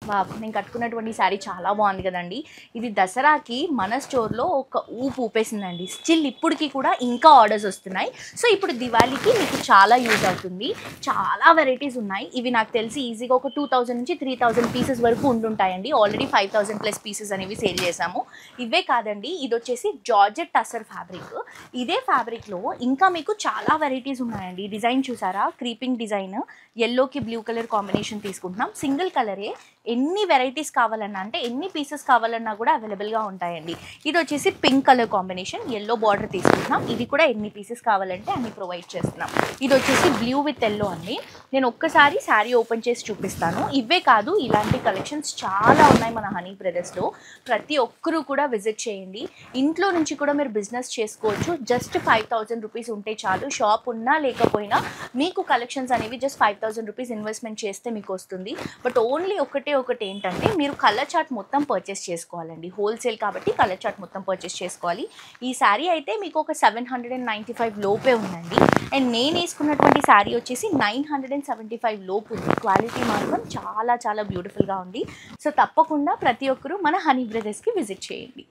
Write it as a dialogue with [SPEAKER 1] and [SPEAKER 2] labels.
[SPEAKER 1] Wow! నేను కట్టుకున్నటువంటి శారీ చాలా బాగుంది కదండి. ఇది దసరాకి మన స్టోర్‌లో ఒక ఊపు ఊపేసిందండి. స్టిల్ ఇప్పటికి కూడా ఇంకా ఆర్డర్స్ వస్తున్నాయి. సో ఇప్పుడు దివాళీకి మీకు చాలా యూజ్ అవుతుంది. చాలా వెరైటీస్ ఉన్నాయి. ఇవి నాకు తెలిసి ఈజీగా ఒక 2000 నుంచి 3000 పీసెస్ వరకు ఉంటుంటాయండి. ఆల్రెడీ 5000 ప్లస్ పీసెస్ అనేవి సేల్ చేసాము. ఇవే కాదండి, ఇది వచ్చేసి జార్జెట్ టసర్ ఫ్యాబ్రిక్. ఇదే ఫ్యాబ్రిక్‌లో ఇంకా మీకు చాలా వెరైటీస్ ఉన్నాయండి. డిజైన్ చూసారా? క్రీపింగ్ డిజైన్, యెల్లోకి బ్లూ కలర్ కాంబినేషన్ తీసుకుంటున్నాం. సింగిల్ కలరే ఎన్ని వెరైటీస్ కావాలన్నా, అంటే ఎన్ని పీసెస్ కావాలన్నా కూడా అవైలబుల్గా ఉంటాయండి. ఇది వచ్చేసి pink colour combination, yellow border తీసుకుంటున్నాం. ఇది కూడా ఎన్ని పీసెస్ కావాలంటే అన్ని ప్రొవైడ్ చేస్తున్నాం. ఇది వచ్చేసి బ్లూ విత్ ఎల్లో అండి. నేను ఒక్కసారి శారీ ఓపెన్ చేసి చూపిస్తాను. ఇవే కాదు, ఇలాంటి కలెక్షన్స్ చాలా ఉన్నాయి మన హనీ బ్రదర్స్లో. ప్రతి ఒక్కరూ కూడా విజిట్ చేయండి. ఇంట్లో నుంచి కూడా మీరు బిజినెస్ చేసుకోవచ్చు. జస్ట్ 5000 రూపీస్ ఉంటే చాలు. షాప్ ఉన్నా లేకపోయినా మీకు కలెక్షన్స్ అనేవి జస్ట్ 5000 రూపీస్ ఇన్వెస్ట్మెంట్ చేస్తే మీకు వస్తుంది. బట్ ఓన్లీ ఒకటి ఏంటంటే మీరు కలర్ చార్ట్ మొత్తం పర్చేస్ చేసుకోవాలండి. హోల్సేల్ కాబట్టి కలర్ చార్ట్ మొత్తం పర్చేస్ చేసుకోవాలి. ఈ శారీ అయితే మీకు ఒక 795 లోపే ఉందండి. అండ్ నేను వేసుకున్నటువంటి శారీ వచ్చేసి 975 లోపు ఉంది. క్వాలిటీ మాత్రం చాలా చాలా బ్యూటిఫుల్గా ఉంది. సో తప్పకుండా ప్రతి ఒక్కరూ మన హనీ బ్రదర్స్కి విజిట్ చేయండి.